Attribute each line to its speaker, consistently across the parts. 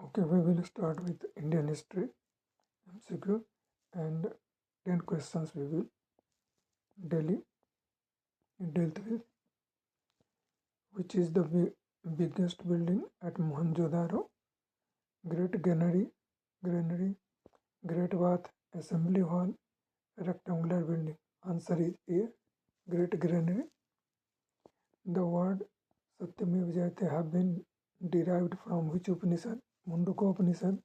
Speaker 1: Okay, we will start with Indian history MCQ and 10 questions we will daily deal with. Which is the biggest building at Mohenjo-daro? Great Granary, Great Bath, Assembly Hall, rectangular building. Answer is A, Great Granary. The word Satyamev Jayate have been derived from which Upanishad? Mundaka Upanishad,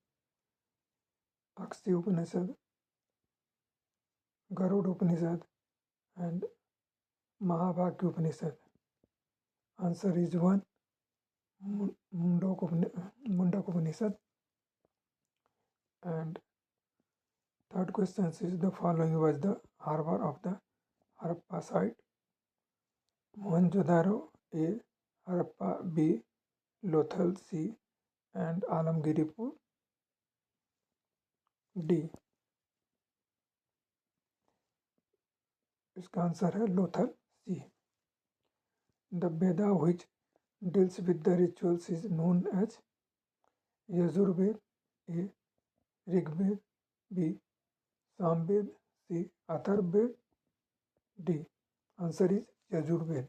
Speaker 1: Akshi Upanishad, Garuda Upanishad and Mahabhagya Upanishad. Answer is 1, Mundaka Upanishad. And third question is the following was the harbor of the Harappa site. Mohenjo-daro, A, Harappa, B, Lothal, C and Alamgiripur, D. इसका answer है Lothal, C. The Veda which deals with the rituals is known as Yajurved, A, Rigved, B, Samved, C, Atharvaved, D. Answer is Yajurved,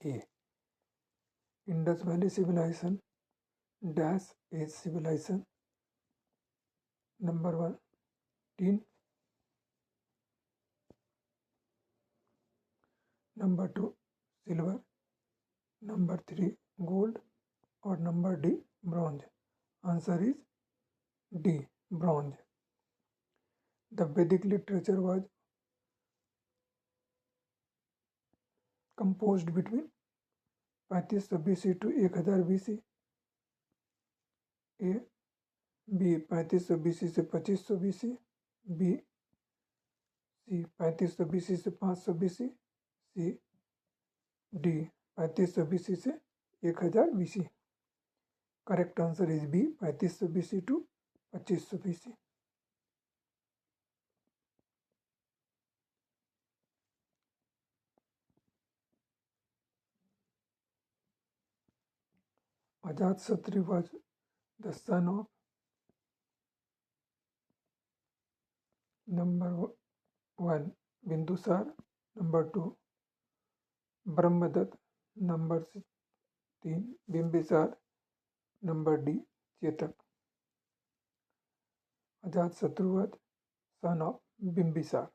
Speaker 1: A. Indus Valley Civilization dash age civilization. Number 1, tin. Number 2, silver. Number 3, gold. Or number D, bronze. Answer is D, bronze. The Vedic literature was composed between 3500 BC to 1000 BC. A, B 3500 BC से 2500 BC, B, C 3500 BC से 500 BC, C, D 3500 BC से 1000 BC. Correct answer is B 3500 BC to 2500 BC. Ajatasattu was the son of number 1 Bindusar, number 2 Brahmadatta, number 3 Bimbisar, number D Chetak. Ajatasattu was son of Bimbisar.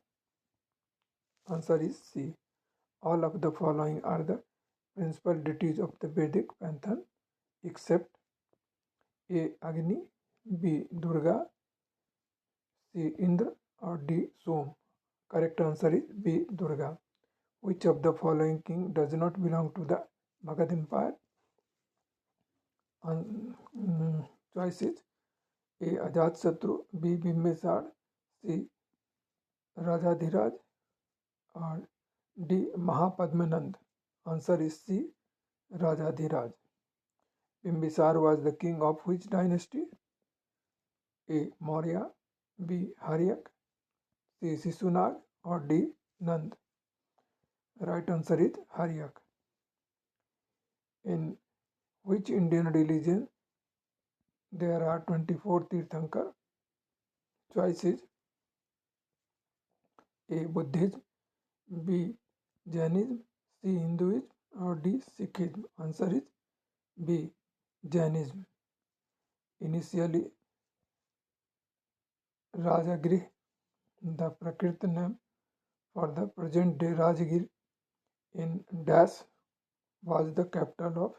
Speaker 1: Answer is C. All of the following are the principal deities of the Vedic pantheon except A. Agni, B. Durga, C. Indra or D. Som. Correct answer is B. Durga. Which of the following king does not belong to the Magadha Empire? Choices A. Ajatasattu, B. Bimbisar, C. Rajadhiraj or D. Mahapadmanand. Answer is C. Rajadhiraj. Bimbisar was the king of which dynasty? A. Maurya, B. Haryak, C. Sisunak or D. Nand. Right answer is Haryak. In which Indian religion there are 24 Tirthankar? Choices A. Buddhism, B. Jainism, C. Hinduism or D. Sikhism. Answer is B. Jainism. Initially Rajagriha, the Prakrit name for the present day Rajgir in Dash was the capital of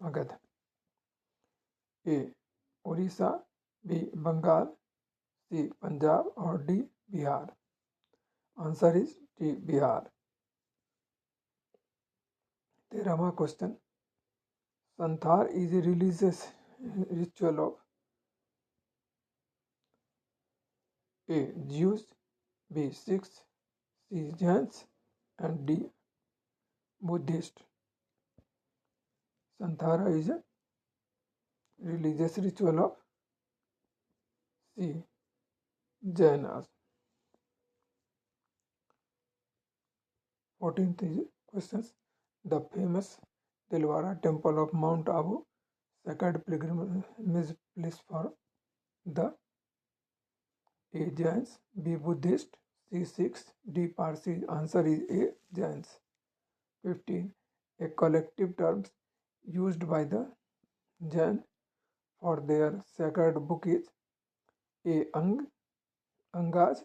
Speaker 1: Magadha. A. Orissa, B. Bengal, C. Punjab or D. Bihar. Answer is D. Bihar. 13वां question. Santhar is a religious ritual of A. Jews, B. Sikhs, C. Jains and D. Buddhist. Santhara is a religious ritual of C. Jainas. 14th is questions. The famous Dilwara temple of Mount Abu sacred pilgrimage place for the A. Jains, B. Buddhist, C. Sikhs, D. Parsis. Answer is A. Jains. 15. A collective term used by the Jain for their sacred book is A. Angaj,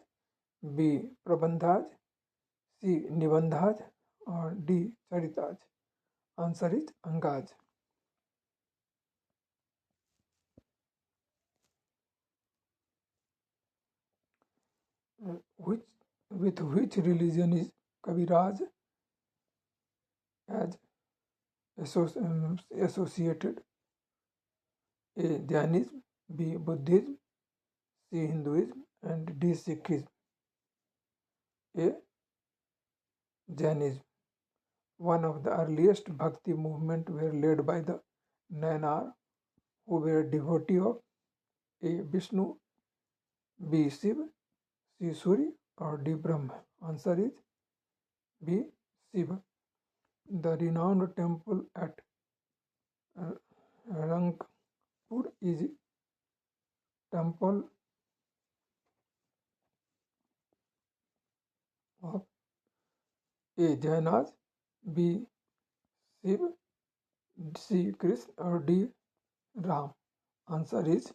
Speaker 1: B. Prabandhaj, C. Nibandhaj, or D. Charitaj. Answer is Angaj. With which religion is Kaviraj as associated? A. Jainism, B. Buddhism, C. Hinduism, and D. Sikhism. A. Jainism. One of the earliest bhakti movements were led by the Nayanar, who were devotee of A. Vishnu, B. Shiva, C. Surya, or D. Brahma. Answer is B. Shiva. The renowned temple at Rangpur is temple of A. Jainas, B. Shiva, C. Krishna, or D. Ram. Answer is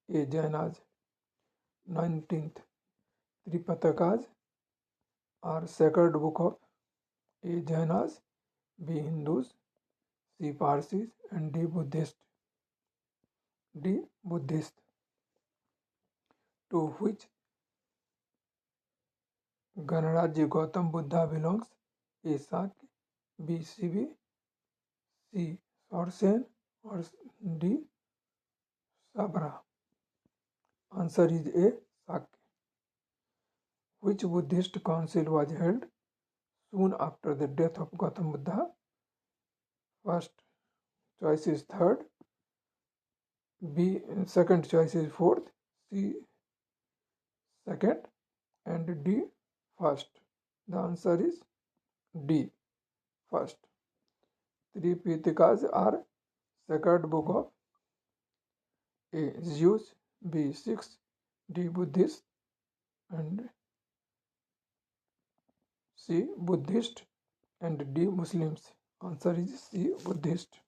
Speaker 1: A. Jainas. 19th. Tripitakas are sacred book of A. Jainas, B. Hindus, C. Parsis, and D. Buddhist. D. Buddhist. To which Ganaraji Gautam Buddha belongs? A. Sakya, B. Sivi, C. Sorsen, or D. Sabra. Answer is A. Sakya. Which Buddhist council was held soon after the death of Gautam Buddha? First choice is third, B. Second choice is fourth, C. second, and D. first. The answer is D. first. Three Pitikas are sacred book of A. Jews, B. Sikhs, D. Buddhist, and C. Buddhist, and D. Muslims. Answer is C. Buddhist.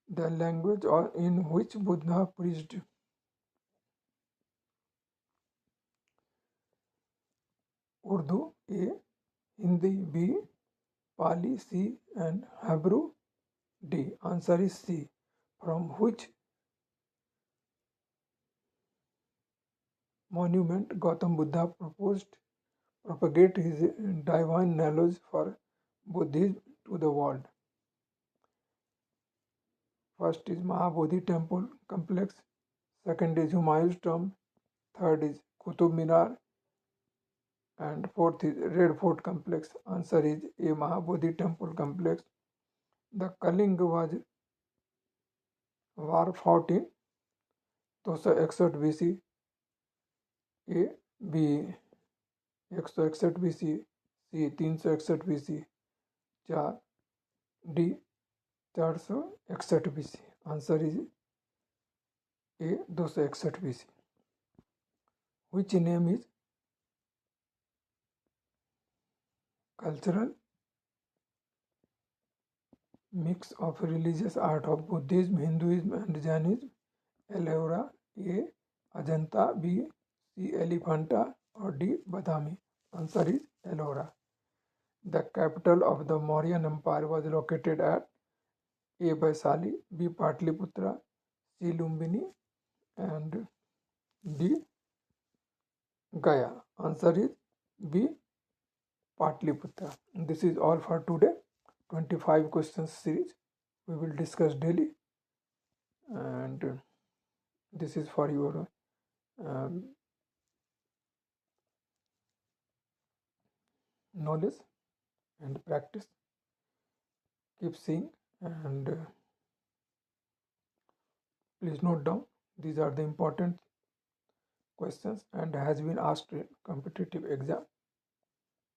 Speaker 1: The language in which Buddha preached. Urdu, A. Hindi, B. Pali, C. and Hebrew, D. Answer is C. From which monument Gautam Buddha propagate his divine knowledge for Buddhism to the world? First is Mahabodhi Temple Complex, second is Humayun's Tomb, third is Qutub Minar, and fourth is Red Fort Complex. Answer is A. Mahabodhi Temple Complex. The Kalinga was war fought in 261 BC, A. B. 161 BC, C. 361 BC, 4 D. 461 BC. Answer is A. 261 BC. Which name is cultural mix of religious art of Buddhism, Hinduism, and Jainism? Ellora, A. Ajanta, B. C. Elephanta, or D. Badami. Answer is Ellora. The capital of the Mauryan Empire was located at A. Vaisali, B. Patliputra, C. Lumbini, and D. Gaya. Answer is B. Patliputra. This is all for today. 25 questions series we will discuss daily, and this is for your knowledge and practice. Keep seeing, and please note down, these are the important questions and has been asked in competitive exam.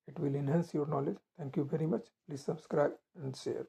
Speaker 1: It will enhance your knowledge. Thank you very much. Please subscribe and share.